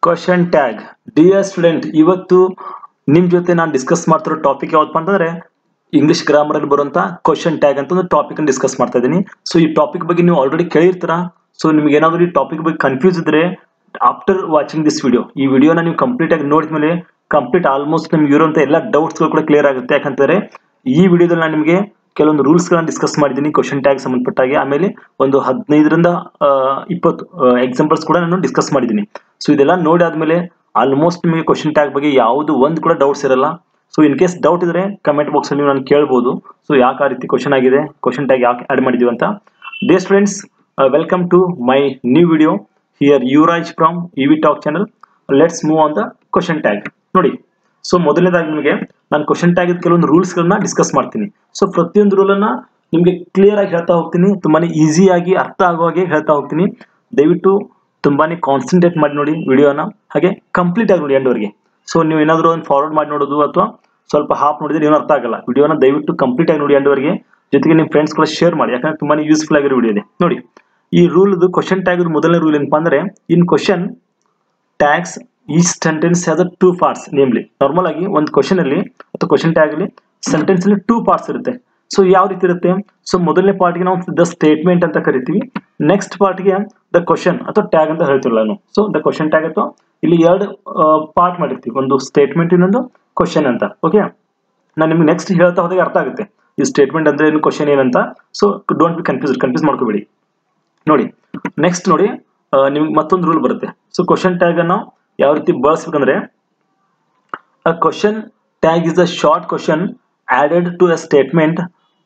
Question tag. Dear student, ಇವತ್ತು ನಿಮ್ಮ ಜೊತೆ ನಾನು ಡಿಸ್ಕಸ್ ಮಾಡ್ತಿರೋ ಟಾಪಿಕ್ ಯಾವತ್ತಪ್ಪ ಅಂತಂದ್ರೆ ಇಂಗ್ಲಿಷ್ ಗ್ರಾಮರ್ ಅಲ್ಲಿ ಬರುವಂತ ಕ್ವಶನ್ ಟ್ಯಾಗ್ ಅಂತ ಒಂದು ಟಾಪಿಕ್ ಅನ್ನು ಡಿಸ್ಕಸ್ ಮಾಡ್ತಾ ಇದ್ದೀನಿ. ಸೊ ಈ ಟಾಪಿಕ್ ಬಗ್ಗೆ ನೀವು ಆಲ್ರೆಡಿ ಕೇಳಿರ್ತೀರಾ. ಸೊ ನಿಮ್ಗೆ ಏನಾದರೂ ಈ ಟಾಪಿಕ್ ಬಗ್ಗೆ ಕನ್ಫ್ಯೂಸ್ ಇದ್ರೆ ಆಫ್ಟರ್ ವಾಚಿಂಗ್ ದಿಸ್ ವಿಡಿಯೋ, ಈ ವಿಡಿಯೋನ ನೀವು ಕಂಪ್ಲೀಟ್ ಆಗಿ ನೋಡಿದ್ಮೇಲೆ ಕಂಪ್ಲೀಟ್ ಆಲ್ಮೋಸ್ಟ್ ನಿಮ್ಗೆ ಇರುವಂತ ಎಲ್ಲ ಡೌಟ್ಸ್ಗಳು ಕೂಡ ಕ್ಲಿಯರ್ ಆಗುತ್ತೆ. ಯಾಕಂತಂದ್ರೆ ಈ ವಿಡಿಯೋದಲ್ಲಿ ನಾನು ನಿಮಗೆ ಕೆಲವೊಂದು ರೂಲ್ಸ್ ಗಳನ್ನ ಡಿಸ್ಕಸ್ ಮಾಡಿದ್ದೀನಿ ಕ್ವಶನ್ ಟ್ಯಾಗ್ ಸಂಬಂಧಪಟ್ಟಾಗೆ. ಆಮೇಲೆ ಒಂದು 15ರಿಂದ 20 ಎಕ್ಸಾಂಪಲ್ಸ್ ಕೂಡ ನಾನು ಡಿಸ್ಕಸ್ ಮಾಡಿದ್ದೀನಿ. ಸೊ ಇದೆಲ್ಲ ನೋಡಿ ಆದ್ಮೇಲೆ ಆಲ್ಮೋಸ್ಟ್ ನಿಮಗೆ ಕ್ವಶನ್ ಟ್ಯಾಗ್ ಬಗ್ಗೆ ಯಾವುದು ಒಂದು ಕೂಡ ಡೌಟ್ಸ್ ಇರಲ್ಲ. ಸೊ ಇನ್ ಕೇಸ್ ಡೌಟ್ ಇದ್ರೆ ಕಮೆಂಟ್ ಬಾಕ್ಸ್ ಅಲ್ಲಿ ನಾನು ಕೇಳಬಹುದು. ಸೊ ಯಾಕೆ ಆ ರೀತಿ ಕ್ವಶನ್ ಆಗಿದೆ, ಕ್ವಶನ್ ಟ್ಯಾಗ್ ಯಾಕೆ ಆಡ್ ಮಾಡಿದೀವಿ ಅಂತ. Dear students, welcome to my new video. Here Yuvraj from EV talk channel. Let's move on the question tag. ನೋಡಿ, ಸೊ ಮೊದಲನೇದಾಗಿ ನಿಮಗೆ ನಾನು ಕ್ವಶನ್ ಟ್ಯಾಗ್ ಕೆಲವೊಂದು ರೂಲ್ಸ್ ಗಳನ್ನ ಡಿಸ್ಕಸ್ ಮಾಡ್ತೀನಿ. ಸೊ ಪ್ರತಿಯೊಂದು ರೂಲ್ ಅನ್ನ ನಿಮಗೆ ಕ್ಲಿಯರ್ ಆಗಿ ಹೇಳ್ತಾ ಹೋಗ್ತೀನಿ, ತುಂಬಾನೇ ಈಸಿಯಾಗಿ ಅರ್ಥ ಆಗೋ ಹಾಗೆ ಹೇಳ್ತಾ ಹೋಗ್ತೀನಿ. ದಯವಿಟ್ಟು ತುಂಬಾನೇ ಕಾನ್ಸಂಟ್ರೇಟ್ ಮಾಡಿ ನೋಡಿ ವಿಡಿಯೋನ, ಹಾಗೆ ಕಂಪ್ಲೀಟ್ ಆಗಿ ನೋಡಿ ಎಂಡ್ವರೆಗೆ. ಸೊ ನೀವು ಏನಾದರೂ ಒಂದು ಫಾರ್ವರ್ಡ್ ಮಾಡಿ ನೋಡೋದು ಅಥವಾ ಸ್ವಲ್ಪ ಹಾಫ್ ನೋಡಿದ್ರೆ ಏನೂ ಅರ್ಥ ಆಗಲ್ಲ. ವಿಡಿಯೋನ ದಯವಿಟ್ಟು ಕಂಪ್ಲೀಟ್ ಆಗಿ ನೋಡಿ ಎಂಡ್ವರೆಗೆ. ಜೊತೆಗೆ ನಿಮ್ಮ ಫ್ರೆಂಡ್ಸ್ ಕೂಡ ಶೇರ್ ಮಾಡಿ, ಯಾಕಂದ್ರೆ ತುಂಬಾನೇ ಯೂಸ್ಫುಲ್ ಆಗಿರೋ ವಿಡಿಯೋ ಇದೆ. ನೋಡಿ, ಈ ರೂಲ್ ಕ್ವಶನ್ ಟ್ಯಾಗ್ ಮೊದಲನೇ ರೂಲ್ ಏನಪ್ಪಾ ಅಂದ್ರೆ, in question tags each sentence has a 2 parts. Namely normal ಆಗಿ ಒಂದು ಕ್ವಶನ್ ಅಲ್ಲಿ ಅಥವಾ ಕ್ವಶನ್ ಟ್ಯಾಗ್ ಅಲ್ಲಿ ಸೆಂಟೆನ್ಸ್ ಅಲ್ಲಿ 2 ಪಾರ್ಟ್ಸ್ ಇರುತ್ತೆ. ಸೊ ಯಾವ ರೀತಿ ಇರುತ್ತೆ? ಸೊ ಮೊದಲನೇ ಪಾರ್ಟ್ಗೆ ನಾವು ದ ಸ್ಟೇಟ್ಮೆಂಟ್ ಅಂತ ಕರಿತೀವಿ. ನೆಕ್ಸ್ಟ್ ಪಾರ್ಟ್ಗೆ ದ ಕ್ವಶನ್ ಅಥವಾ ಟ್ಯಾಗ್ ಅಂತ ಹೇಳ್ತಿರಲ್ಲ ನಾನು. ಸೊ ದ ಕ್ವಶನ್ ಟ್ಯಾಗ್ ಅಥವಾ ಇಲ್ಲಿ 2 ಪಾರ್ಟ್ ಮಾಡಿರ್ತೀವಿ, ಒಂದು ಸ್ಟೇಟ್ಮೆಂಟ್ ಇನ್ನೊಂದು ಕ್ವಶನ್ ಅಂತ. ಓಕೆ, ನಾನು ನಿಮ್ಗೆ ನೆಕ್ಸ್ಟ್ ಹೇಳ್ತಾ ಹೋದಾಗ ಅರ್ಥ ಆಗುತ್ತೆ ಈ ಸ್ಟೇಟ್ಮೆಂಟ್ ಅಂದ್ರೆ ಏನು, ಕ್ವಶನ್ ಏನಂತ. ಸೊ ಡೋಂಟ್ ಬಿ ಕನ್ಫ್ಯೂಸ್ ಮಾಡ್ಕೋಬೇಡಿ. ನೋಡಿ, ನೆಕ್ಸ್ಟ್ ನೋಡಿ, ನಿಮ್ಗೆ ಮತ್ತೊಂದು ರೂಲ್ ಬರುತ್ತೆ. ಸೊ ಕ್ವಶನ್ ಟ್ಯಾಗ್ ಅನ್ನು ಯಾವ ರೀತಿ ಬಳಸಬೇಕಂದ್ರೆ, a question tag is a short question added to a statement.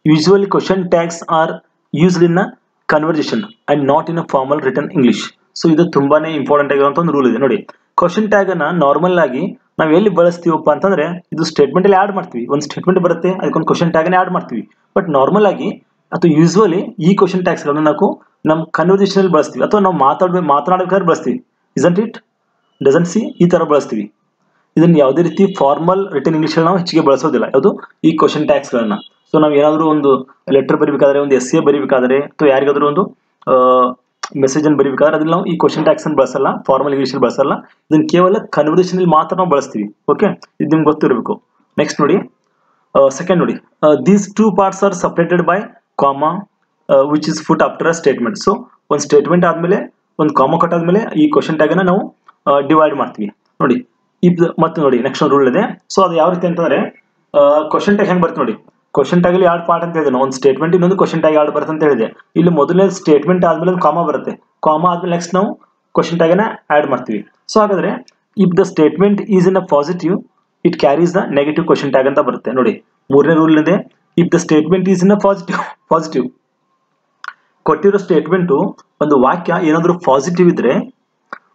Usually question tags are used in a conversation and not in a formal written English. So ಇದು ತುಂಬಾನೇ important ಆಗಿರುವಂತ ಒಂದು rule ಇದೆ. ನೋಡಿ, question tag ಅನ್ನ normal ಆಗಿ ನಾವು ಎಲ್ಲಿ ಬಳಸ್ತೀವಪ್ಪ ಅಂತಂದ್ರೆ, ಇದು ಸ್ಟೇಟ್ಮೆಂಟ್ ಅಲ್ಲಿ ಆಡ್ ಮಾಡ್ತೀವಿ. ಒಂದು ಸ್ಟೇಟ್ಮೆಂಟ್ ಬರುತ್ತೆ, ಅದಕ್ಕೊಂದು ಕ್ವಶನ್ ಟ್ಯಾಗ್ ಆಡ್ ಮಾಡ್ತೀವಿ. ಬಟ್ ನಾರ್ಮಲ್ ಆಗಿ ಅಥವಾ ಯೂಶುವಲಿ ಈ ಕ್ವಶನ್ ಟ್ಯಾಗ್ಸ್ ಗಳನ್ನ ನಾವು ನಮ್ಮ ಕನ್ವರ್ಸೇಷನ್ ಅಲ್ಲಿ ಬಳಸ್ತೀವಿ, ಅಥವಾ ನಾವು ಮಾತನಾಡಬೇಕಾದ್ರೆ ಬಳಸ್ತೀವಿ. Isn't it? Doesn't C? ಈ ತರ ಬಳಸ್ತೀವಿ. ಇದನ್ನ ಯಾವುದೇ ರೀತಿ ಫಾರ್ಮಲ್ ರಿಟರ್ನ್ ಇಂಗ್ಲಿಷ್ ನಾವು ಹೆಚ್ಚಿಗೆ ಬಳಸೋದಿಲ್ಲ, ಯಾವುದು ಈ ಕ್ವಶನ್ ಟ್ಯಾಗ್ಸ್ ಗಳನ್ನ. ಸೊ ನಾವು ಏನಾದರೂ ಒಂದು ಲೆಟರ್ ಬರೀಬೇಕಾದ್ರೆ, ಒಂದು ಎಸ್ಸೆ ಬರೀಬೇಕಾದ್ರೆ, ಅಥವಾ ಯಾರಿಗಾದ್ರೂ ಒಂದು ಮೆಸೇಜ್ ಅನ್ನು ಬರೀಬೇಕಾದ್ರೆ ಅದ್ರಲ್ಲಿ ನಾವು ಈ ಕ್ವಶನ್ ಟ್ಯಾಗ್ಸ್ ಅನ್ನು ಬಳಸಲ್ಲ, ಫಾರ್ಮಲ್ ಇಂಗ್ಲಿಷ್ ಅಲ್ಲಿ ಬಳಸಲ್ಲ. ಇದನ್ನ ಕೇವಲ ಕನ್ವರ್ಸೇಷನ್ ಅಲ್ಲಿ ಮಾತ್ರ ನಾವು ಬಳಸ್ತೀವಿ. ಓಕೆ, ಇದು ನಿಮ್ಗೆ ಗೊತ್ತಿರಬೇಕು. ನೆಕ್ಸ್ಟ್ ನೋಡಿ, ಸೆಕೆಂಡ್ ನೋಡಿ, these 2 parts are separated by comma which is put after a statement. So ಒಂದು ಸ್ಟೇಟ್ಮೆಂಟ್ ಆದ್ಮೇಲೆ ಒಂದು ಕಾಮಾ ಕಟ್ಟಾದ್ಮೇಲೆ ಈ ಕ್ವಶನ್ ಟ್ಯಾಗ್ ಅನ್ನ ನಾವು ಡಿವೈಡ್ ಮಾಡ್ತೀವಿ. ನೋಡಿ, ಮತ್ತೆ ನೋಡಿ ನೆಕ್ಸ್ಟ್ ರೂಲ್ ಇದೆ. ಸೊ ಅದು ಯಾವ ರೀತಿ ಅಂತಂದ್ರೆ, ಕ್ವಶನ್ ಟ್ಯಾಗ್ ಹೆಂಗ್ ಬರುತ್ತೆ ನೋಡಿ. ಕ್ವಶನ್ ಟ್ಯಾಗ್ ಅಲ್ಲಿ 2 ಪಾರ್ಟ್ ಅಂತ ಹೇಳಿದೆ, ಒಂದು ಸ್ಟೇಟ್ಮೆಂಟ್ ಇನ್ನೊಂದು ಕ್ವಶನ್ ಟ್ಯಾಗ್ 2 ಬರುತ್ತೆ ಅಂತ ಹೇಳಿದೆ. ಇಲ್ಲಿ ಮೊದಲನೇ ಸ್ಟೇಟ್ಮೆಂಟ್ ಆದ್ಮೇಲೆ ಒಂದು ಕಾಮಾ ಬರುತ್ತೆ, ಕಾಮಾ ಆದ್ಮೇಲೆ ನೆಕ್ಸ್ಟ್ ನಾವು ಕ್ವಶನ್ ಟ್ಯಾಗ್ ಅನ್ನ ಆಡ್ ಮಾಡ್ತೀವಿ. ಸೊ ಹಾಗಾದ್ರೆ if the statement is in a positive it carries the negative question tag ಅಂತ ಬರುತ್ತೆ. ನೋಡಿ, ಮೂರನೇ ರೂಲ್ ಇದೆ, if the statement is in a positive ಕೊಟ್ಟಿರೋ ಸ್ಟೇಟ್ಮೆಂಟ್ ಒಂದು ವಾಕ್ಯ ಏನಾದರೂ ಪಾಸಿಟಿವ್ ಇದ್ರೆ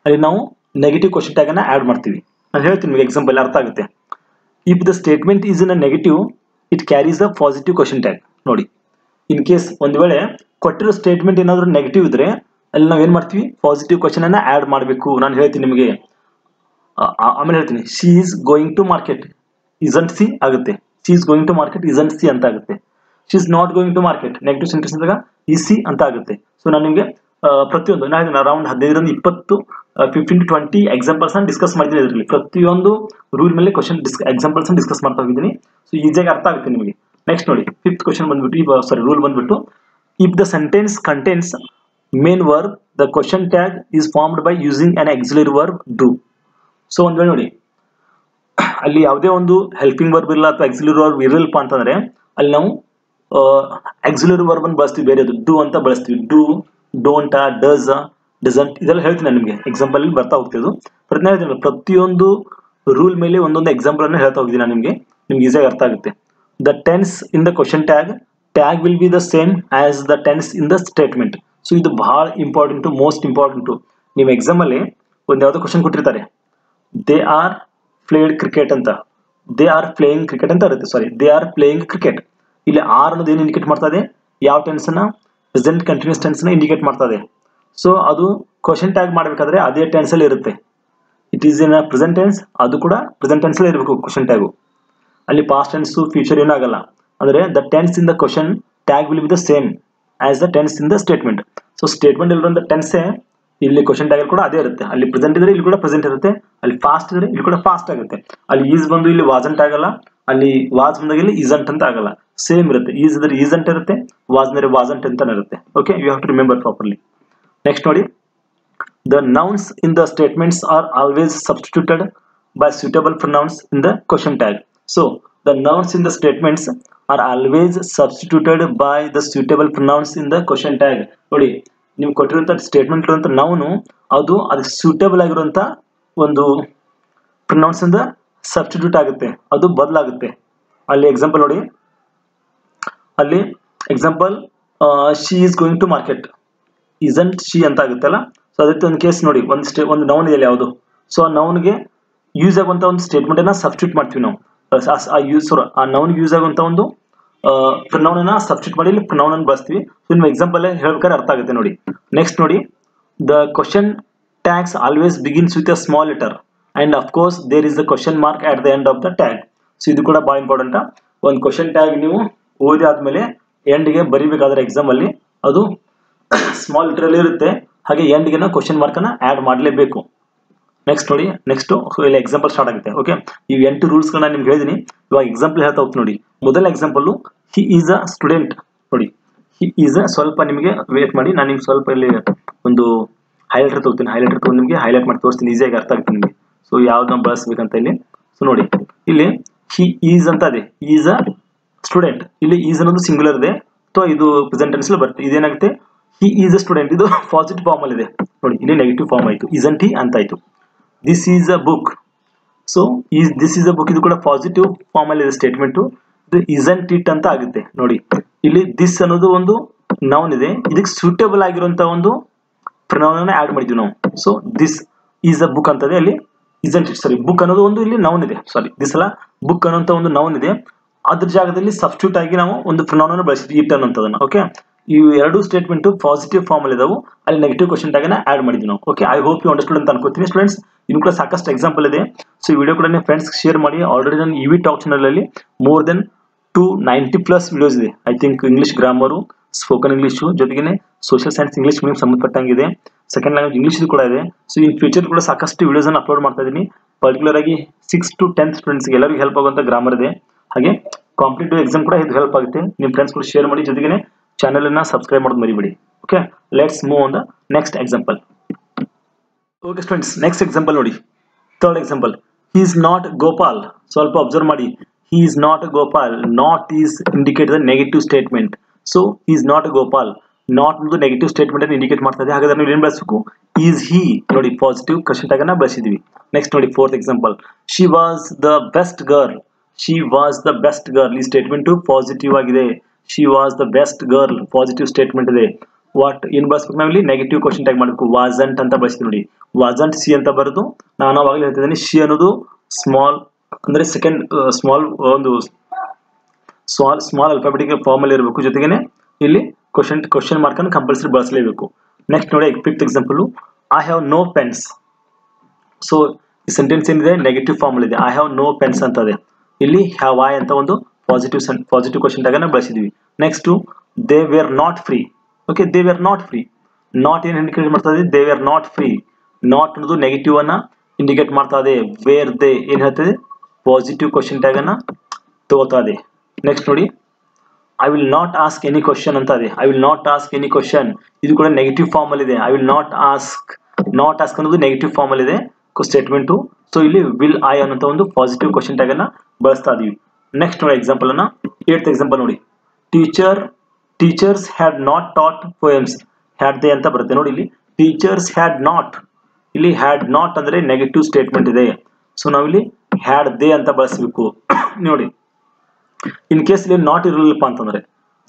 ಅಲ್ಲಿ ನಾವು ನೆಗೆಟಿವ್ ಕ್ವಶನ್ ಟ್ಯಾಗ್ ಅನ್ನ ಆಡ್ ಮಾಡ್ತೀವಿ. ನಾನು ಹೇಳ್ತೀನಿ ನಿಮಗೆ ಎಕ್ಸಾಂಪಲ್ ಅರ್ಥ ಆಗುತ್ತೆ. If the statement is in a negative it carries a positive question tag. ನೋಡಿ, ಇನ್ ಕೇಸ್ ಒಂದು ವೇಳೆ ಕೊಟ್ಟಿರೋ ಸ್ಟೇಟ್ಮೆಂಟ್ ಏನಾದರೂ ನೆಗೆಟಿವ್ ಇದ್ರೆ ಅಲ್ಲಿ ನಾವು ಏನ್ ಮಾಡ್ತೀವಿ, ಪಾಸಿಟಿವ್ ಕ್ವಶನ್ ಅನ್ನ ಆಡ್ ಮಾಡಬೇಕು. ನಾನು ಹೇಳ್ತೀನಿ ನಿಮಗೆ, ಆಮೇಲೆ ಹೇಳ್ತೀನಿ. She is going to market isn't she ಆಗುತ್ತೆ. She is going to market isn't she ಅಂತ ಆಗುತ್ತೆ. She is not going to market negative sentence ಇದ್ದಾಗ ಈ ಸಿ ಅಂತ ಆಗುತ್ತೆ. ಸೊ ನಾನು ನಿಮಗೆ ಪ್ರತಿಯೊಂದು ನಾನು ಅರೌಂಡ್ 15ರಿಂದ 20 15 to 20 ಎಕ್ಸಾಂಪಲ್ಸ್ ಡಿಸ್ಕಸ್ ಮಾಡಿದ್ದೀನಿ. ಇದರಲ್ಲಿ ಪ್ರತಿಯೊಂದು ರೂಲ್ ಮೇಲೆ ಕ್ವಶನ್ ಎಕ್ಸಾಂಪಲ್ಸ್ ಡಿಸ್ಕಸ್ ಮಾಡ್ತಾ ಹೋಗಿದ್ದೀನಿ. ಸೊ ಈಸಿಯಾಗಿ ಅರ್ಥ ಆಗುತ್ತೆ ನಿಮಗೆ. ನೆಕ್ಸ್ಟ್ ನೋಡಿ, 5th ಕ್ವಶನ್ ಬಂದ್ಬಿಟ್ಟು, ರೂಲ್ ಬಂದ್ಬಿಟ್ಟು, if the sentence contains main verb the question tag is formed by using an auxiliary verb do. So ಒಂದ್ ವೇಳೆ ನೋಡಿ ಅಲ್ಲಿ ಯಾವುದೇ ಒಂದು ಹೆಲ್ಪಿಂಗ್ ವರ್ಬ್ ಇಲ್ಲ ಅಥವಾ ಆಕ್ಸಿಲರಿ ವರ್ಬ್ ಇರಲ್ಪ ಅಂತಂದ್ರೆ ಅಲ್ಲಿ ನಾವು ಆಕ್ಸಿಲರಿ ವರ್ಬ್ ಅನ್ನು ಬಳಸ್ತೀವಿ, ಬೇರೆದು ಡು ಅಂತ ಬಳಸ್ತೀವಿ. ಡು, ಡೋಂಟ್, ಡಸ್, ಡಸಂಟ್ ಇದೆಲ್ಲ ಹೇಳ್ತೀನಿ ನಾನು ನಿಮಗೆ ಎಕ್ಸಾಂಪಲ್ ಅಲ್ಲಿ ಬರ್ತಾ ಹೋಗ್ತಿದ್ದು. ಪ್ರತಿಯೊಂದು ರೂಲ್ ಮೇಲೆ ಒಂದೊಂದು ಎಕ್ಸಾಂಪಲ್ ಅನ್ನು ಹೇಳ್ತಾ ಹೋಗಿದ್ದೀನಿ ನಾನು ನಿಮಗೆ ಈಸಿಯಾಗಿ ಅರ್ಥ ಆಗುತ್ತೆ. The tense in the question tag will be the same as the tense in the statement. So ಇದು ಬಹಳ ಇಂಪಾರ್ಟೆಂಟು, ಮೋಸ್ಟ್ ಇಂಪಾರ್ಟೆಂಟು. ನೀವು ಎಕ್ಸಾಮ್ ಅಲ್ಲಿ ಒಂದು ಯಾವುದೋ ಕ್ವಶನ್ ಕೊಟ್ಟಿರ್ತಾರೆ, ದೇ ಆರ್ ಪ್ಲೇಡ್ ಕ್ರಿಕೆಟ್ ಅಂತ, ದೇ ಆರ್ ಪ್ಲೇಯಿಂಗ್ ಕ್ರಿಕೆಟ್ ಅಂತ ಇರುತ್ತೆ. ಸಾರಿ, ದೇ ಆರ್ ಪ್ಲೇಯಿಂಗ್ ಕ್ರಿಕೆಟ್. ಇಲ್ಲಿ ಆರ್ ಅನ್ನೋದು ಏನು ಇಂಡಿಕೇಟ್ ಮಾಡ್ತಾ ಇದೆ, ಯಾವ ಟೆನ್ಸ್ ಅನ್ನ, ಪ್ರೆಸೆಂಟ್ ಕಂಟಿನ್ಯೂಸ್ ಟೆನ್ಸ್ ನ ಇಂಡಿಕೇಟ್ ಮಾಡ್ತಾ ಇದೆ. ಸೊ ಅದು ಕ್ವಶನ್ ಟ್ಯಾಗ್ ಮಾಡಬೇಕಾದ್ರೆ ಅದೇ ಟೆನ್ಸ್ ಅಲ್ಲಿ ಇರುತ್ತೆ. It is in present tense, ಅದು ಕೂಡ ಪ್ರೆಸೆಂಟ್ ಟೆನ್ಸ್ ಅಲ್ಲಿ ಇರಬೇಕು ಕ್ವಶನ್ ಟ್ಯಾಗು. ಅಲ್ಲಿ ಪಾಸ್ಟ್ ಟೆನ್ಸ್ ಫ್ಯೂಚರ್ ಏನಾಗಲ್ಲ. ಅಂದ್ರೆ the tense in the question tag will be the same as the tense in the statement. So statement ಇರುವಂತ ಟೆನ್ಸೇ ಇಲ್ಲಿ ಕ್ವಶನ್ ಟ್ಯಾಗ್ ಕೂಡ ಅದೇ ಇರುತ್ತೆ. ಅಲ್ಲಿ ಪ್ರೆಸೆಂಟ್ ಇದ್ರೆ ಇಲ್ಲಿ ಕೂಡ ಪ್ರೆಸೆಂಟ್ ಇರುತ್ತೆ, ಅಲ್ಲಿ ಫಾಸ್ಟ್ ಇದ್ರೆ ಇಲ್ಲಿ ಕೂಡ ಫಾಸ್ಟ್ ಆಗುತ್ತೆ. ಅಲ್ಲಿ ಈಸ್ ಬಂದು ಇಲ್ಲಿ ವಾಸಂಟ್ ಆಗಲ್ಲ, ಅಲ್ಲಿ ವಾಸ್ ಬಂದಾಗ ಇಲ್ಲಿ ಈಸಂಟ್ ಅಂತ ಆಗಲ್ಲ, ಸೇಮ್ ಇರುತ್ತೆ. ಈಸ್ ಇದ್ರೆ ಈಸಂಟ್ ಇರುತ್ತೆ, ವಾಸ್ ಅಂದ್ರೆ ವಾಸಂಟ್ ಅಂತಾನೆ ಇರುತ್ತೆ. Okay, you have to remember properly. Next ನೋಡಿ, the nouns in the statements are always substituted by suitable pronouns in the question tag. So the nouns in the statements are always substituted by the suitable pronouns in the question tag. ನೋಡಿ ನೀವು ಕೊಟ್ಟಿರುವಂತ statement ಇರುವಂತ noun ಅದು ಅದಕ್ಕೆ suitable ಆಗಿರುವಂತ ಒಂದು pronounce ಇಂದ substitute ಆಗುತ್ತೆ, ಅದು ಬದಲಾಗುತ್ತೆ. ಅಲ್ಲಿ ಎಕ್ಸಾಂಪಲ್ ನೋಡಿ, ಅಲ್ಲಿ example she is going to market, isn't she ಅಂತ ಆಗುತ್ತಲ್ಲ. ಸೊ ಅದಕ್ಕೆ ಒಂದು ಕೇಸ್ ನೋಡಿ, ಒಂದು ನೌನ್ ಇದೆಯಲ್ಲ ಯಾವುದು, ಸೊ ಆ ನೌನ್ಗೆ ಯೂಸ್ ಆಗುವಂತ ಒಂದು ಸ್ಟೇಟ್ಮೆಂಟ್ ಅನ್ನ ಸಬ್ಸ್ಟಿಟ್ಯೂಟ್ ಮಾಡ್ತೀವಿ ನಾವು. ಆ ನೌನ್ ಯೂಸ್ ಆಗುವಂತ ಒಂದು ಪ್ರೊನೌನ್ ಅನ್ನ ಸಬ್ಸ್ಟಿಟ್ಯೂಟ್ ಮಾಡಿ ಇಲ್ಲಿ ಪ್ರೊನೌನ್ ಅನ್ನು ಬಳಸ್ತೀವಿ. ಸೊ ನಿಮ್ಮ ಎಕ್ಸಾಂಪಲ್ ಹೇಳ್ಬೇಕಾದ್ರೆ ಅರ್ಥ ಆಗುತ್ತೆ ನೋಡಿ. ನೆಕ್ಸ್ಟ್ ನೋಡಿ, the question tags always begins with a small letter and of course there is the question mark at the end of the tag. So ಇದು ಕೂಡ ಬಹಳ ಇಂಪಾರ್ಟೆಂಟ್. ಒಂದು ಕ್ವಶನ್ ಟ್ಯಾಗ್ ನೀವು ಓದಿ ಆದ್ಮೇಲೆ ಎಂಡ್ಗೆ ಬರಿಬೇಕಾದ್ರೆ ಎಕ್ಸಾಮ್ ಅಲ್ಲಿ ಅದು ಸ್ಮಾಲ್ ಲೆಟರ್ ಅಲ್ಲಿ ಇರುತ್ತೆ, ಹಾಗೆ ಎಂಡ್ಗೆ ನಾವು ಕ್ವಶನ್ ಮಾರ್ಕ್ ಅನ್ನ ಆಡ್ ಮಾಡಲೇಬೇಕು. ನೆಕ್ಸ್ಟ್ ನೋಡಿ, ನೆಕ್ಸ್ಟ್ ಇಲ್ಲಿ ಎಕ್ಸಾಂಪಲ್ ಸ್ಟಾರ್ಟ್ ಆಗುತ್ತೆ. ಓಕೆ, ಈ 8 ರೂಲ್ಸ್ಗಳನ್ನ ನಿಮ್ಗೆ ಹೇಳಿದೀನಿ. ಇವಾಗ ಎಕ್ಸಾಂಪಲ್ ಹೇಳ್ತಾ ಹೋಗ್ತೀನಿ ನೋಡಿ. ಮೊದಲ example, he is a student. ನೋಡಿ, ಹಿ ಈಸ್ ಅ, ಸ್ವಲ್ಪ ನಿಮಗೆ ವೇಟ್ ಮಾಡಿ, ನಾನು ನಿಮ್ಗೆ ಸ್ವಲ್ಪ ಇಲ್ಲಿ ಒಂದು ಹೈಲೈಟರ್ ತಗೋತೀನಿ. ಹೈಲೈಟರ್ ತಗೊಂಡು ನಿಮಗೆ ಹೈಲೈಟ್ ಮಾಡಿ ತೋರಿಸ್ತೀನಿ, ಈಸಿಯಾಗಿ ಅರ್ಥ ಆಗುತ್ತೆ ನಿಮಗೆ. ಸೊ ಯಾವ್ದನ್ನ ಬಳಸಬೇಕಂತ ಇಲ್ಲಿ. ಸೊ ನೋಡಿ, ಇಲ್ಲಿ ಹಿ ಈಸ್ ಅಂತ ಇದೆ, ಈಸ್ ಅ ಸ್ಟೂಡೆಂಟ್. ಇಲ್ಲಿ ಈಸ್ ಅನ್ನೋದು ಸಿಂಗುಲರ್ ಇದೆ, ಸೊ ಇದು ಪ್ರೆಸೆಂಟ್ ಟೆನ್ಸ್ ಬರುತ್ತೆ. ಇದೇನಾಗುತ್ತೆ, ಹಿ ಈಸ್ ಅ ಸ್ಟೂಡೆಂಟ್, ಇದು ಪಾಸಿಟಿವ್ ಫಾರ್ಮ್ ಅಲ್ಲಿ ಇದೆ. ನೋಡಿ, ಇಲ್ಲಿ ನೆಗೆಟಿವ್ ಫಾರ್ಮ್ ಆಯ್ತು, isn't he ಅಂತ ಆಯ್ತು. This is a book, so this is a book, ಇದು ಕೂಡ ಪಾಸಿಟಿವ್ ಫಾರ್ಮ್ ಅಲ್ಲಿ ಇದೆ ಸ್ಟೇಟ್ಮೆಂಟ್. ಇದು isn't it ಅಂತ ಆಗುತ್ತೆ. ನೋಡಿ, ಇಲ್ಲಿ ದಿಸ್ ಅನ್ನೋದು ಒಂದು ನೌನ್ ಇದೆ, ಇದಕ್ಕೆ ಸೂಟೇಬಲ್ ಆಗಿರುವಂತ ಒಂದು ಪ್ರೊನೌನ್ ಅನ್ನ ಆಡ್ ಮಾಡಿದ್ವಿ ನಾವು. So this is a book ಅಂತದೆ, ಅಲ್ಲಿ isn't it, ಸಾರಿ, ಬುಕ್ ಅನ್ನೋದು ಒಂದು ಇಲ್ಲಿ ನೌನ್ ಇದೆ, ಸಾರಿ ದಿಸ್ ಅಲ್ಲ, ಬುಕ್ ಅನ್ನೋಂತ ಒಂದು ನೌನ್ ಇದೆ, ಅದ್ರ ಜಾಗದಲ್ಲಿ ಸಬ್ಸ್ಟಿಟ್ಯೂಟ್ ಆಗಿ ನಾವು ಒಂದು ಪ್ರೊನೌನ್ ಅನ್ನು ಬಳಸಿದ್ವಿ, ಇಟ್ ಅನ್ನೋಂಥದನ್ನ. ಓಕೆ, ಈ ಎರಡು ಸ್ಟೇಟ್ಮೆಂಟ್ ಪಾಸಿಟಿವ್ ಫಾರ್ಮ್ ಅಲ್ಲಿ ಇದಾವೆ, ಅಲ್ಲಿ ನೆಗೆಟಿವ್ ಕ್ವಶನ್ ಟ್ಯಾಗ್ ಅನ್ನ ಆಡ್ ಮಾಡಿದ್ವಿ ನಾವು. Okay, I hope you understood ಅಂತ ಅನ್ಕೋತೀನಿ ಸ್ಟೂಡೆಂಟ್ಸ್. ಇನ್ನು ಕೂಡ ಸಾಕಷ್ಟು ಎಕ್ಸಾಂಪಲ್ ಇದೆ. ಸೊ ಈ ವಿಡಿಯೋ ಕೂಡ ನಿಮ್ಮ ಫ್ರೆಂಡ್ಸ್ ಶೇರ್ ಮಾಡಿ. ಆಲ್ರೆಡಿ ನಾನು ಇವಿ ಟಾಕ್ ಚಾನಲ್ ಅಲ್ಲಿ ಮೋರ್ ದೆನ್ 290+ ವಿಡಿಯೋಸ್ ಇದೆ. I think English grammar, spoken English, ಜೊತೆಗೆ ಸೋಷಿಯಲ್ ಸೈನ್ಸ್ ಇಂಗ್ಲಿಷ್ ಮೀಡಿಯಂ ಸಂಬಂಧಪಟ್ಟಂಗಿದೆ, ಸೆಕೆಂಡ್ ಲ್ಯಾಂಗ್ವೇಜ್ ಇಂಗ್ಲಿಷ್ ಕೂಡ ಇದೆ. ಸೊ ಇನ್ ಫ್ಯೂಚರ್ ಕೂಡ ಸಾಕಷ್ಟು ವಿಡಿಯೋಸ್ ಅನ್ನು ಅಪ್ಲೋಡ್ ಮಾಡ್ತಾ ಇದ್ದೀನಿ. ಪರ್ಟಿಕ್ಯುಲರ್ ಆಗಿ 6 to 10th ಸ್ಟೂಡೆಂಟ್ಸ್ ಎಲ್ಲರಿಗೂ ಹೆಲ್ಪ್ ಆಗುವಂತ ಗ್ರಾಮರ್ ಇದೆ, ಹಾಗೆ ಕಾಂಪಿಟೇಟಿವ್ ಎಕ್ಸಾಮ್ ಕೂಡ ಇದು ಹೆಲ್ಪ್ ಆಗುತ್ತೆ. ನಿಮ್ಮ ಫ್ರೆಂಡ್ಸ್ ಕೂಡ ಶೇರ್ ಮಾಡಿ, ಜೊತೆಗೆ ಚಾನೆಲ್ ಅನ್ನ ಸಬ್ಸ್ಕ್ರೈಬ್ ಮಾಡೋದು ಮರಿಬೇಡಿ. Okay, let's move on the next example. Okay students, next example ನೋಡಿ, third example, he is not Gopal. ಸ್ವಲ್ಪ ಅಬ್ಸರ್ವ್ ಮಾಡಿ, he is not Gopal. Not is indicate the negative statement. So he is not Gopal, not ಒಂದು negative statement ಅನ್ನು indicate ಮಾಡ್ತಾ ಇದೆ. ಹಾಗಾದ್ರೆ ನೀವು ಏನ್ ಬಳಸಬೇಕು, ಈಸ್ ಹಿ. ನೋಡಿ, ಪಾಸಿಟಿವ್ ಕ್ವಶನ್ ಟ್ಯಾಗ್ ಅನ್ನ ಬಳಸಿದ್ವಿ. ನೆಕ್ಸ್ಟ್ ನೋಡಿ, fourth example, she was the best girl. She was the best girl, ಈ ಸ್ಟೇಟ್ಮೆಂಟ್ ಪಾಸಿಟಿವ್ ಆಗಿದೆ. She was the best girl, positive statement ಇದೆ. ವಾಟ್ ಏನ್ ಬಳಸಬೇಕು ನಾವು ಇಲ್ಲಿ, ನೆಗೆಟಿವ್ ಕ್ವಶನ್ ಟ್ಯಾಗ್ ಮಾಡಬೇಕು. ವಾಸಂಟ್ ಅಂತ ಬಳಸ್ತೀವಿ ನೋಡಿ, ವಾಸಂಟ್ ಸಿ ಅಂತ ಬರೆದು, ನಾನು ಅವಾಗಲೇ ಹೇಳ್ತಿದ್ದೀನಿ, ಶಿ ಅನ್ನೋದು ಸ್ಮಾಲ್ ಅಂದ್ರೆ ಸೆಕೆಂಡ್ ಒಂದು ಸ್ಮಾಲ್ ಅಲ್ಫಾಬೆಟಿಕ್ ಫಾರ್ಮ್ ಅಲ್ಲಿ ಇರಬೇಕು, ಜೊತೆಗೇನೆ ಇಲ್ಲಿ ಕ್ವಶನ್ ಮಾರ್ಕ್ ಅನ್ನು ಕಂಪಲ್ಸರಿ ಬಳಸಲೇಬೇಕು. ನೆಕ್ಸ್ಟ್ ನೋಡಿ, fifth example, I have no pens. So ಈ ಸೆಂಟೆನ್ಸ್ ಏನಿದೆ ನೆಗೆಟಿವ್ ಫಾರ್ಮ್ ಅಲ್ಲಿ ಇದೆ, ಐ ಹ್ಯಾವ್ ನೋ ಪೆನ್ಸ್ ಅಂತ ಇದೆ. ಇಲ್ಲಿ ಹ್ಯಾವ್ ಐ ಅಂತ ಒಂದು ಪಾಸಿಟಿವ್ ಕ್ವಶನ್ ಟ್ಯಾಗ್ ಅನ್ನ ಬಳಸಿದ್ವಿ. Next, they were not free. Okay, they were not free. Not ಏನ್ ಇಂಡಿಕೇಟ್ ಮಾಡ್ತಾ ಇದೆ, they were not free. Not ಅನ್ನೋದು ನೆಗೆಟಿವ್ ಅನ್ನ ಇಂಡಿಕೇಟ್ ಮಾಡ್ತಾ ಇದೆ. ವೇರ್ ದೇ ಏನ್ ಹೇಳ್ತದೆ, ಪಾಸಿಟಿವ್ ಕ್ವಶನ್ ಟ್ಯಾಗ್ ಅನ್ನ ತಗೋತಾ ಇದೆ. ನೆಕ್ಸ್ಟ್ ನೋಡಿ, I will not ask any question ಅಂತ ಇದೆ. I will not ask any question, ಇದು ಕೂಡ ನೆಗೆಟಿವ್ ಫಾರ್ಮ್ ಅಲ್ಲಿ ಇದೆ. ಐ ವಿಲ್ ನಾಟ್ ಆಸ್ಕ್ ಅನ್ನೋದು ನೆಗೆಟಿವ್ ಫಾರ್ಮ್ ಅಲ್ಲಿ ಇದೆ ಸ್ಟೇಟ್ಮೆಂಟ್. ಸೊ ಇಲ್ಲಿ ವಿಲ್ ಐ ಅನ್ನೋ ಒಂದು ಪಾಸಿಟಿವ್ ಕ್ವಶನ್ ಟ್ಯಾಗ್ ಅನ್ನ ಬಳಸ್ತಾ ಇದೀವಿ. ನೆಕ್ಸ್ಟ್ ನೋಡಿ ಎಕ್ಸಾಂಪಲ್ ಅನ್ನ, 8th ಎಕ್ಸಾಂಪಲ್ ನೋಡಿ, teachers had not taught poems. Had they ಅಂತ ಬರುತ್ತೆ ನೋಡಿ, ಇಲ್ಲಿ ಟೀಚರ್ಸ್ ಹ್ಯಾಡ್ ನಾಟ್, ಇಲ್ಲಿ ಹ್ಯಾಡ್ ನಾಟ್ ಅಂದ್ರೆ ನೆಗೆಟಿವ್ ಸ್ಟೇಟ್ಮೆಂಟ್ ಇದೆ. ಸೊ ನಾವಿಲ್ಲಿ ಹ್ಯಾಡ್ ದೇ ಅಂತ ಬಳಸಬೇಕು. ನೋಡಿ, ಇನ್ ಕೇಸ್ ಇಲ್ಲಿ ನಾಟ್ ಇರಲಿಲ್ಲಪ್ಪ ಅಂತಂದ್ರೆ,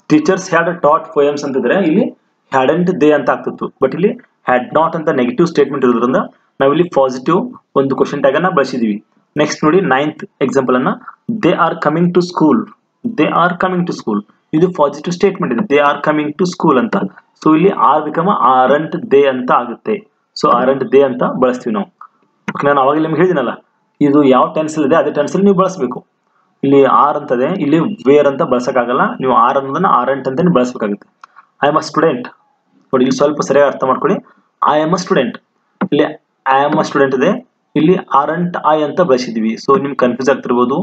ಟೀಚರ್ಸ್ ಹ್ಯಾಡ್ ಟಾಟ್ ಪೋಯಮ್ಸ್ ಅಂತಿದ್ರೆ ಇಲ್ಲಿ ಹ್ಯಾಡಂಟ್ ದೇ ಅಂತ ಆಗ್ತಿತ್ತು. ಬಟ್ ಇಲ್ಲಿ ಹ್ಯಾಡ್ ನಾಟ್ ಅಂತ ನೆಗೆಟಿವ್ ಸ್ಟೇಟ್ಮೆಂಟ್ ಇರೋದ್ರಿಂದ ನಾವಿಲ್ಲಿ ಪಾಸಿಟಿವ್ ಒಂದು ಕ್ವಶನ್ ಟ್ಯಾಗ್ ಅನ್ನ ಬಳಸಿದೀವಿ. ನೆಕ್ಸ್ಟ್ ನೋಡಿ, 9th ಎಕ್ಸಾಂಪಲ್ ಅನ್ನ, they are coming to school. They are coming to school, ಇದು ಪಾಸಿಟಿವ್ ಸ್ಟೇಟ್ಮೆಂಟ್ ಇದೆ, they are coming to school ಅಂತ. ಸೊ ಇಲ್ಲಿ ಆರ್ ಬಿಕಮ್ ಆರಂಟ್ ದೇ ಅಂತ ಆಗುತ್ತೆ. ಸೊ ಆರಂಟ್ ದೇ ಅಂತ ಬಳಸ್ತೀವಿ ನಾವು. ನಾನು ಅವಾಗ ನಿಮ್ಗೆ ಹೇಳಿದಿನಲ್ಲ, ಇದು ಯಾವ ಟೆನ್ಸಲ್ ಇದೆ ಅದೇ ಟೆನ್ಸಲ್ ನೀವು ಬಳಸಬೇಕು. ಇಲ್ಲಿ ಆರ್ ಅಂತದೆ, ಇಲ್ಲಿ ವೇರ್ ಅಂತ ಬಳಸಕ್ಕಾಗಲ್ಲ, ನೀವು ಆರ್ ಅನ್ನೋದನ್ನ ಆರಂಟ್ ಅಂತ ಬಳಸಬೇಕಾಗುತ್ತೆ. I am a student. ನೋಡಿ, ಇಲ್ಲಿ ಸ್ವಲ್ಪ ಸರಿಯಾಗಿ ಅರ್ಥ ಮಾಡ್ಕೊಳ್ಳಿ. ಐ ಆಮ್ ಅ ಸ್ಟೂಡೆಂಟ್, ಇಲ್ಲಿ ಐ ಆಮ್ ಅ ಸ್ಟೂಡೆಂಟ್ ಇದೆ, ಇಲ್ಲಿ ಆರಂಟ್ ಐ ಅಂತ ಬಳಸಿದ್ವಿ. ಸೊ ನಿಮ್ಗೆ ಕನ್ಫ್ಯೂಸ್ ಆಗ್ತಿರ್ಬೋದು,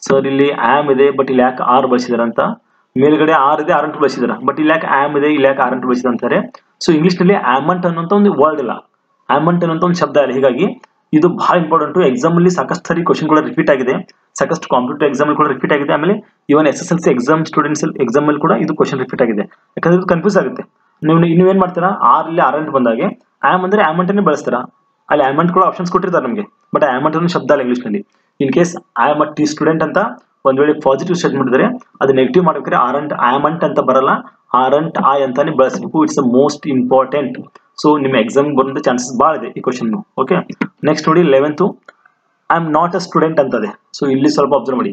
ಸರ್ ಇಲ್ಲಿ ಆಮ್ ಇದೆ ಬಟ್ ಇಲ್ಲಿ ಯಾಕೆ ಆರ್ ಬಳಸಿದಾರೆ ಅಂತ. ಮೇಲ್ಗಡೆ ಆರ್ ಇದೆ ಆರಂಟ್ ಬಳಸಿದಾರೆ, ಬಟ್ ಇಲ್ಲಿ ಯಾಕೆ ಆಮ್ ಇದೆ ಇಲ್ಲಿ ಯಾಕೆ ಆರಂಟ್ ಬಳಸಿದ ಅಂತಾರೆ. ಸೊ ಇಂಗ್ಲಿಷ್ ನಲ್ಲಿ ಆಮಂಟ್ ಅನ್ನೋಂಥ ಒಂದು ವರ್ಡ್ ಇಲ್ಲ, ಆಮಂಟ್ ಅನ್ನೋಂಥ ಒಂದು ಶಬ್ದ ಇಲ್ಲ. ಹೀಗಾಗಿ ಇದು ಬಹಳ ಇಂಪಾರ್ಟೆಂಟ್. ಎಕ್ಸಾಮ್ ಅಲ್ಲಿ ಸಾಕಷ್ಟು ಸಾರಿ ಕ್ವಶನ್ ಕೂಡ ರಿಪೀಟ್ ಆಗಿದೆ, ಸಾಕಷ್ಟು ಕಾಂಪಿಟೇಟಿವ್ ಎಕ್ಸಾಮ್ ಅಲ್ಲಿ ಕೂಡ ರಿಪೀಟ್ ಆಗಿದೆ. ಆಮೇಲೆ ಇವನ್ SSLC ಎಕ್ಸಾಮ್ ಸ್ಟೂಡೆಂಟ್ಸ್ ಎಕ್ಸಾಮ್ ಅಲ್ಲಿ ಕೂಡ ಇದು ಕ್ವಶನ್ ರಿಪೀಟ್ ಆಗಿದೆ. ಯಾಕಂದ್ರೆ ಇದು ಕನ್ಫ್ಯೂಸ್ ಆಗುತ್ತೆ. ನೀವೇನ್ ಮಾಡ್ತೀರಾ, ಆರ್ ಇಲ್ಲಿ ಆರಂಟ್ ಬಂದಾಗೆ ಆಮ್ ಅಂದ್ರೆ ಆಮಂಟ್ ಅನ್ನೇ ಬಳಸ್ತಾರ. ಅಲ್ಲಿ ಆಮಂಟ್ ಕೂಡ ಆಪ್ಷನ್ಸ್ ಕೊಟ್ಟಿರ್ತಾರೆ ನಮಗೆ, ಬಟ್ ಆಮಂಟ್ ಅನ್ನೋ ಶಬ್ದ ಅಲ್ಲ ಇಂಗ್ಲಿಷ್ ನಲ್ಲಿ. ಇನ್ case I am a T student ಅಂತ ಒಂದ್ ವೇಳೆ ಪಾಸಿಟಿವ್ ಸ್ಟೇಟ್ಮೆಂಟ್ ಇದ್ರೆ ಅದು ನೆಗೆಟಿವ್ ಮಾಡ್ಬೇಕಾದ್ರೆ ಆಮಂಟ್ ಅಂತ ಬರಲ್ಲ, ಆರಂಟ್ ಐ ಅಂತಾನೆ ಬಳಸಬೇಕು. It's the most important. So ನಿಮ್ಮ ಎಕ್ಸಾಮ್ ಬರೋಂಥ ಚಾನ್ಸಸ್ ಭಾಳ ಇದೆ ಈ ಕ್ವಶನ್. ಓಕೆ, ನೆಕ್ಸ್ಟ್ ನೋಡಿ 11th I am not a student ಅಂತದೆ. ಸೊ ಇಲ್ಲಿ ಸ್ವಲ್ಪ ಅಬ್ಸರ್ವ್ ಮಾಡಿ,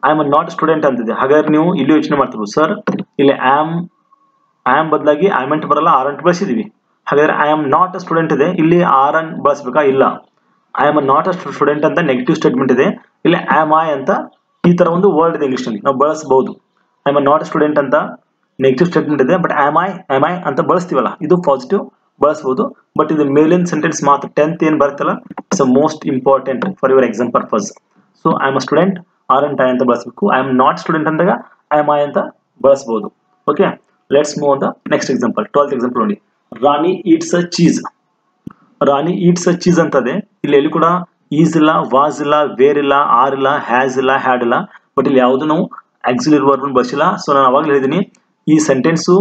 ಐ ಆಮ್ ನಾಟ್ ಸ್ಟೂಡೆಂಟ್ ಅಂತಿದೆ. ಹಾಗಾದ್ರೆ ನೀವು ಇಲ್ಲಿ ಯೋಚನೆ ಮಾಡ್ತಿರ್ಬೋದು, ಸರ್ ಇಲ್ಲಿ ಆಮ್ ಬದಲಾಗಿ ಆಮಂಟ್ ಬರಲ್ಲ, ಆರಂಟ್ ಬಳಸಿದೀವಿ. ಹಾಗಾದ್ರೆ I am not a student ಇದೆ, ಇಲ್ಲಿ ಆರನ್ ಬಳಸಬೇಕಾ? ಇಲ್ಲ, I am not a student ಅಂತ ನೆಗೆಟಿವ್ ಸ್ಟೇಟ್ಮೆಂಟ್ ಇದೆ, ಇಲ್ಲಿ ಆಮ್ ಐ ಅಂತ ಈ ತರ ಒಂದು ವರ್ಡ್ ಇದೆ ಇಂಗ್ಲಿಷ್ ನಲ್ಲಿ, ನಾವು ಬಳಸಬಹುದು. ಐ ಆಮ್ ನಾಟ್ ಸ್ಟೂಡೆಂಟ್ ಅಂತ ನೆಗೆಟಿವ್ ಸ್ಟೇಟ್ಮೆಂಟ್ ಇದೆ, ಬಟ್ ಆಮ್ ಐ ಅಂತ ಬಳಸ್ತೀವಲ್ಲ, ಇದು ಪಾಸಿಟಿವ್ ಬಳಸಬಹುದು. ಬಟ್ ಇದು ಮೇಲಿನ ಸೆಂಟೆನ್ಸ್ ಮಾತ್ರ 10th ಏನ್ ಬರ್ತಲ್ಲ, it's most important for your exam purpose. So I am a student, aren't I ಅಂತ ಬಳಸಬೇಕು. ಐ ಆಮ್ ನಾಟ್ ಸ್ಟೂಡೆಂಟ್ ಅಂದಾಗ ಐ ಆಮ್ ಐ ಅಂತ ಬಳಸಬಹುದು. Okay, let's move on the next example. 12th example ನೋಡಿ, ರಾಣಿ eats ಅ cheese. ರಾಣಿ eats ಅ cheese ಅಂತದೆ. ಇಲ್ಲಿ ಎಲ್ಲಿ ಕೂಡ is ಇಲ್ಲ, ವಾಸ್ ಇಲ್ಲ, ವೇರ್ ಇಲ್ಲ, ಆರ್ ಇಲ್ಲ, ಹ್ಯಾಸ್ ಇಲ್ಲ, ಹ್ಯಾಡ್ ಇಲ್ಲ. ಬಟ್ ಇಲ್ಲಿ ಯಾವುದು ನಾವು ಆಕ್ಸಿಲರಿ ವರ್ಬ್ ಬಳಸಿಲ್ಲ. ಸೊ ನಾನು ಅವಾಗಲೇ ಹೇಳಿದ್ದೀನಿ, ಈ ಸೆಂಟೆನ್ಸು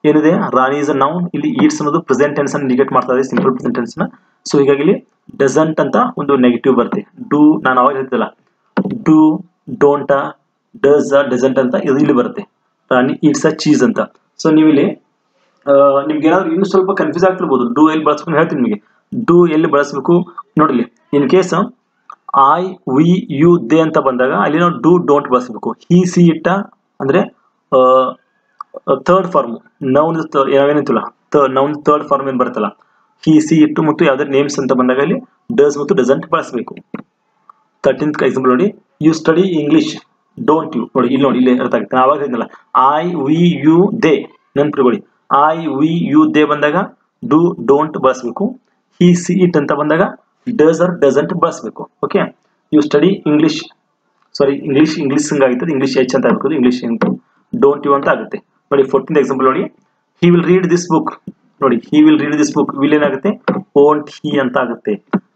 ಏನಿದೆ, ರಾಣಿ ಇಸ್ ಅ ನೌನ್, ಇಲ್ಲಿ ಈಟ್ಸ್ ಅನ್ನೋದು ಪ್ರೆಸೆಂಟ್ ಟೆನ್ಸ್ ಅನ್ನು ಇಂಡಿಕೇಟ್ ಮಾಡ್ತಾ ಇದೆ, ಸಿಂಪಲ್ ಪ್ರೆಸೆಂಟ್ ಟೆನ್ಸ್ ನ. ಸೊ ಹೀಗಾಗಿ ಇಲ್ಲಿ ಡಸಂಟ್ ಅಂತ ಒಂದು ನೆಗೆಟಿವ್ ಬರುತ್ತೆ. ಡೂ, ನಾನು ಅವಾಗ ಹೇಳ್ತಿಲ್ಲ, ಡೂ, ಡೋಂಟ್, ಡಸ್, ಡಸಂಟ್ ಅಂತ ಇದು ಇಲ್ಲಿ ಬರುತ್ತೆ. ರಾಣಿ ಈಟ್ಸ್ ಅ ಚೀಸ್ ಅಂತ. ಸೊ ನೀವು ಇಲ್ಲಿ ನಿಮ್ಗೆ ಏನಾದ್ರು ಇನ್ನೂ ಸ್ವಲ್ಪ ಕನ್ಫ್ಯೂಸ್ ಆಗ್ತಿರ್ಬೋದು, ಡೂ ಎಲ್ಲಿ ಬಳಸ್ಬೇಕು ಹೇಳ್ತೀನಿ ನಿಮಗೆ. ಡೂ ಎಲ್ಲಿ ಬಳಸಬೇಕು ನೋಡ್ಲಿ. In case I, we, you, they ಅಂತ ಬಂದಾಗ ಅಲ್ಲಿ ನಾವು ಡೂ, ಡೋಂಟ್ ಬಳಸಬೇಕು. ಹಿ, ಸಿ, ಇಟ್ಟ ಅಂದ್ರೆ ಥರ್ಡ್ ಫಾರ್ಮ್ ನೌನ್ ಏನಂತಿಲ್ಲ, ನೌನ್ ಥರ್ಡ್ ಫಾರ್ಮ್ ಏನ್ ಬರುತ್ತಲ್ಲ, ಹಿ, ಸಿ ಇಟ್ಟು ಮತ್ತು ಯಾವ್ದಾದ್ರು ನೇಮ್ಸ್ ಅಂತ ಬಂದಾಗ ಅಲ್ಲಿ ಡಸ್ ಮತ್ತು ಡಸಂಟ್ ಬಳಸಬೇಕು. 13th ಎಕ್ಸಾಂಪಲ್ ನೋಡಿ, you study English, don't you. ನೋಡಿ ಇಲ್ಲಿ, ನೋಡಿ ಇಲ್ಲಿ ಅರ್ಥ ಆಗುತ್ತೆ. ನಾನು ಆವಾಗ ಹೇಳಿದ್ನಲ್ಲ, ಐ, ವಿ, ಯು, ದೇ, ನೆನ್ಪಿಟ್ಕೊಳ್ಳಿ. ಐ, ವಿ, ಯು, ದೇ ಬಂದಾಗ ಡೂ, ಡೋಂಟ್ ಬಳಸಬೇಕು. ಹಿ, ಸಿ, ಇಟ್ ಅಂತ ಬಂದಾಗ ಡಸ್ ಆರ್ ಡಸಂಟ್ ಬಳಸಬೇಕು. Okay, you study English, sorry English ಹಂಗಾಗುತ್ತೆ, ಇಂಗ್ಲಿಷ್ ಎಚ್ ಅಂತ ಆಗ್ಬೇಕು, ಇಂಗ್ಲಿಷ್ ಡೋಂಟ್ ಯು ಅಂತ ಆಗುತ್ತೆ. ನೋಡಿ 14th ಎಕ್ಸಾಂಪಲ್ ನೋಡಿ, he will read this book. ನೋಡಿ he will read this book, will ಏನಾಗುತ್ತೆ, ಓಂಟ್ ಹಿ ಅಂತ ಆಗುತ್ತೆ.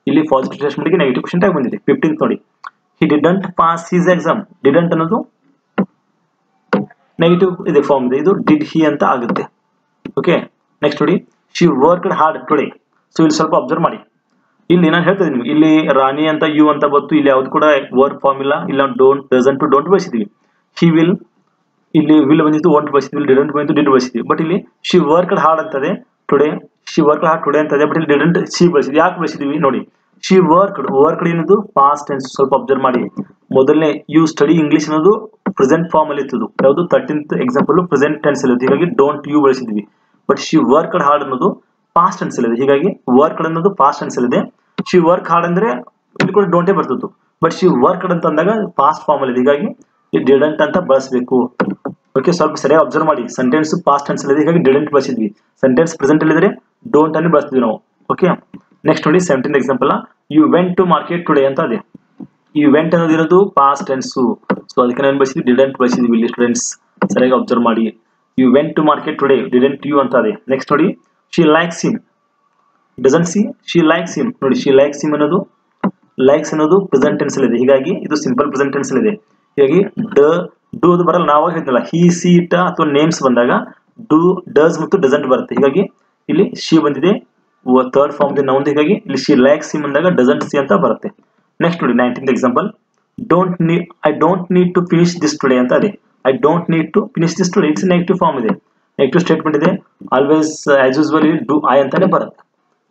ಇಲ್ಲಿ ಪಾಸಿಟಿವ್ ಸ್ಟೇಟ್ಮೆಂಟ್ಗೆ ನೆಗೆಟಿವ್ ಕ್ವಶನ್ ಟ್ಯಾಗ್ ಬಂದಿದೆ. 15th ನೋಡಿ, he didn't pass his exam. Didn't ಅನ್ನೋದು ನೆಗೆಟಿವ್ ಇದೆ ಫಾರ್ಮ್ ಇದೆ, ಇದು ಡಿಡ್ ಹಿ ಅಂತ ಆಗುತ್ತೆ. ಓಕೆ, ನೆಕ್ಸ್ಟ್ ನೋಡಿ, she worked hard today. So ಇಲ್ಲಿ ಸ್ವಲ್ಪ ಅಬ್ಸರ್ವ್ ಮಾಡಿ, ಇಲ್ಲಿ ನಾನು ಹೇಳ್ತಾ ಇದ್ದೀನಿ, ಇಲ್ಲಿ ರಾಣಿ ಅಂತ ಯು ಅಂತ ಬಂತು, ಇಲ್ಲಿ ಯಾವ್ದು ಕೂಡ ವರ್ಕ್ ಫಾರ್ಮ್ ಇಲ್ಲ, ಇಲ್ಲ ಡೋಂಟ್, ಡಸಂಟ್ ಟು ಡೋಂಟ್ ಬಳಸಿದ್ವಿ. ಹಿ ವಿಲ್, ಇಲ್ಲಿ ವಿಲ್ ಬಂದಿತ್ತು, ವಾಂಟ್ ಬಳಸಿದ್ವಿ, ಡಿಡಂಟ್ ಬಂದಿತ್ತು, ಡಿಡ್ ಬಳಸಿದ್ವಿ. ಬಟ್ ಇಲ್ಲಿ ಶಿ ವರ್ಕ್ಡ್ ಹಾರ್ಡ್ ಅಂತದೆ today, she worked hard today ಅಂತದೆ, ಬಟ್ ಇಲ್ಲಿ ಡಿಡಂಟ್, ಶಿ ಬಳಸಿದ್ವಿ. ಯಾಕೆ ಬಳಸಿದ್ವಿ ನೋಡಿ, ಶಿ ವರ್ಕ್ಡ್ ಏನದು ಪಾಸ್ಟ್ ಟೆನ್ಸ್. ಸ್ವಲ್ಪ ಅಬ್ಸರ್ವ್ ಮಾಡಿ, ಮೊದಲನೇ ಯು ಸ್ಟಡಿ ಇಂಗ್ಲಿಷ್ ಅನ್ನೋದು ಪ್ರೆಸೆಂಟ್ ಫಾರ್ಮ್ ಅಲ್ಲಿ ಇತ್ತು, ಯಾವುದು 13th ಎಕ್ಸಾಂಪಲ್ ಪ್ರೆಸೆಂಟ್ ಟೆನ್ಸ್ ಅಲ್ಲಿ, ಹೀಗಾಗಿ ಡೋಂಟ್ ಯು ಬಳಸಿದ್ವಿ. ಬಟ್ ಶಿ ವರ್ಕ್ಡ್ ಹಾರ್ಡ್ ಅನ್ನೋದು ಪಾಸ್ಟ್ ಟೆನ್ಸ್ ಅಲ್ಲಿ ಇದೆ, ಹೀಗಾಗಿ ವರ್ಕ್ಡ್ ಅನ್ನೋದು ಪಾಸ್ಟ್ ಟೆನ್ಸ್ ಅಲ್ಲಿ ಇದೆ. ಶಿ ವರ್ಕ್ ಹಾರ್ಡ್ ಅಂದ್ರೆ ಇಲ್ಲಿ ಕೂಡ ಡೋಂಟೇ ಬರ್ತಿತ್ತು, ಬಟ್ ಶಿ ವರ್ಕ್ಡ್ ಅಂತ ಅಂದಾಗ ಪಾಸ್ಟ್ ಫಾರ್ಮ್ ಅಲ್ಲಿ ಇದೆ, ಹೀಗಾಗಿ ಡಿಡಂಟ್ ಅಂತ ಬಳಸಬೇಕು. ಓಕೆ, ಸ್ವಲ್ಪ ಸರಿಯಾಗಿ ಅಬ್ಸರ್ವ್ ಮಾಡಿ, ಸೆಂಟೆನ್ಸ್ ಪಾಸ್ಟ್ ಟೆನ್ಸ್ ಅಲ್ಲಿ ಇದೆ, ಹೀಗಾಗಿ ಡಿಡಂಟ್ ಬಳಸಿದ್ವಿ. ಸೆಂಟೆನ್ಸ್ ಪ್ರೆಸೆಂಟ್ ಅಲ್ಲಿ ಇದ್ರೆ ಡೋಂಟ್ ಅನ್ನು ಬಳಸ್ತಿದ್ವಿ ನಾವು. ಓಕೆ, ನೆಕ್ಸ್ಟ್ ನೋಡಿ 17th example, you went to market today ಅಂತ ಇದೆ. ಈ ವೆಂಟ್ ಅನ್ನೋದು ಇರೋದು ಪಾಸ್ಟ್ ಟೆನ್ಸು, ಸೊ ಅದಕ್ಕೆ ನಾನು ಬಳಸಿದ್ವಿ, ಡಿಡಂಟ್ ಬಳಸಿದ್ವಿ. ಇಲ್ಲಿ ಸ್ಟೂಡೆಂಟ್ಸ್ ಸರಿಯಾಗಿ ಅಬ್ಸರ್ವ್ ಮಾಡಿ, you went to market today, didn't you ಅಂತ ಇದೆ. ನೆಕ್ಸ್ಟ್ ನೋಡಿ, she likes him, doesn't she, she likes him. ನೋಡಿ ಶಿ ಲೈಕ್ಸ್ ಹಿಮ್ ಅನ್ನೋದು, ಲೈಕ್ಸ್ ಅನ್ನೋದು ಪ್ರೆಸೆಂಟ್ ಟೆನ್ಸ್ ಅಲ್ಲಿ ಇದೆ, ಹೀಗಾಗಿ ಇದು ಸಿಂಪಲ್ ಪ್ರೆಸೆಂಟ್ ಟೆನ್ಸ್ ಅಲ್ಲಿ ಇದೆ. ಹೀಗಾಗಿ ಡೂ ಅದು ಬರಲ್ಲ, ನಾವು ಹೇಳಿದ್ನಲ್ಲ, ಹಿ, ಸಿ, ಇಟ್ಟ ಅಥವಾ ನೇಮ್ಸ್ ಬಂದಾಗ ಡೂ, ಡಸ್ ಮತ್ತು ಡಸಂಟ್ ಬರುತ್ತೆ. ಹೀಗಾಗಿ ಇಲ್ಲಿ ಶಿ ಬಂದಿದೆ, ಥರ್ಡ್ ಫಾರ್ಮ್ ಇದೆ ನೌನ್, ಹೀಗಾಗಿ ಇಲ್ಲಿ ಶಿ ಲೈಕ್ಸ್ ಹಿಮ್ ಅಂದಾಗ ಡಸಂಟ್ ಸಿ ಅಂತ ಬರುತ್ತೆ. ನೆಕ್ಸ್ಟ್ ನೋಡಿ 19th example, I don't need to finish this today ಅಂತ ಇದೆ. I don't need to finish this today, it's negative form ಇದೆ, ನೆಗೆಟಿವ್ ಸ್ಟೇಟ್ಮೆಂಟ್ ಇದೆ. Always as usual do I ಅಂತಾನೆ ಬರುತ್ತೆ.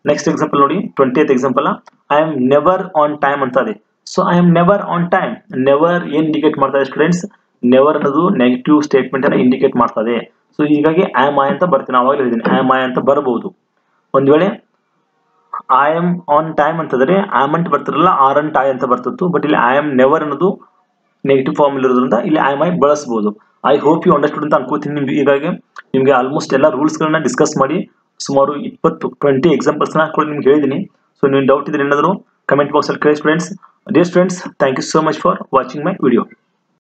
ನೆಕ್ಸ್ಟ್ ಎಕ್ಸಾಂಪಲ್ ನೋಡಿ 20th example, I am never on time ಅಂತ ಇದೆ. So I am never on time, never ಏನ್ indicate ಮಾಡ್ತಾ ಇದೆ ಸ್ಟೂಡೆಂಟ್ಸ್, ನೆವರ್ ಅನ್ನೋದು ನೆಗೆಟಿವ್ ಸ್ಟೇಟ್ಮೆಂಟ್ ಅನ್ನ ಇಂಡಿಕೇಟ್ ಮಾಡ್ತಾ ಇದೆ. ಸೊ ಹೀಗಾಗಿ ಐ ಆಮ್ ಐ ಅಂತ ಬರ್ತೀನಿ, ಆವಾಗಲೇ ಹೇಳಿದ್ದೀನಿ ಐ ಆಮ್ ಐ ಅಂತ ಬರಬಹುದು. ಒಂದ್ ವೇಳೆ ಐ ಆಮ್ ಆನ್ ಟೈಮ್ ಅಂತಂದ್ರೆ ಆಮಂಟ್ ಬರ್ತಿರಲ್ಲ, ಆರಂಟ್ ಐ ಅಂತ ಬರ್ತಿತ್ತು. ಬಟ್ ಇಲ್ಲಿ ಐ ಆಮ್ ನೆವರ್ ಅನ್ನೋದು ನೆಗೆಟಿವ್ ಫಾರ್ಮ್ ಇರೋದ್ರಿಂದ ಇಲ್ಲಿ ಐ ಆಮ್ ಐ ಬಳಸಬಹುದು. ಐ ಹೋಪ್ ಯು ಅಂಡರ್ಸ್ಟುಡ್ ಅಂತ ಅನ್ಕೋತೀನಿ. ಹೀಗಾಗಿ ನಿಮ್ಗೆ ಆಲ್ಮೋಸ್ಟ್ ಎಲ್ಲ ರೂಲ್ಸ್ ಗಳನ್ನ ಡಿಸ್ಕಸ್ ಮಾಡಿ ಸುಮಾರು 20 ಎಕ್ಸಾಂಪಲ್ಸ್ನ ಕೂಡ ನಿಮ್ಗೆ ಹೇಳಿದ್ದೀನಿ. ಸೊ ನೀವು ಡೌಟ್ ಇದ್ರೆ ಏನಾದರೂ ಕಮೆಂಟ್ ಬಾಕ್ಸಲ್ಲಿ ಕೇಳಿ students. Dear students, thank you so much for watching my video.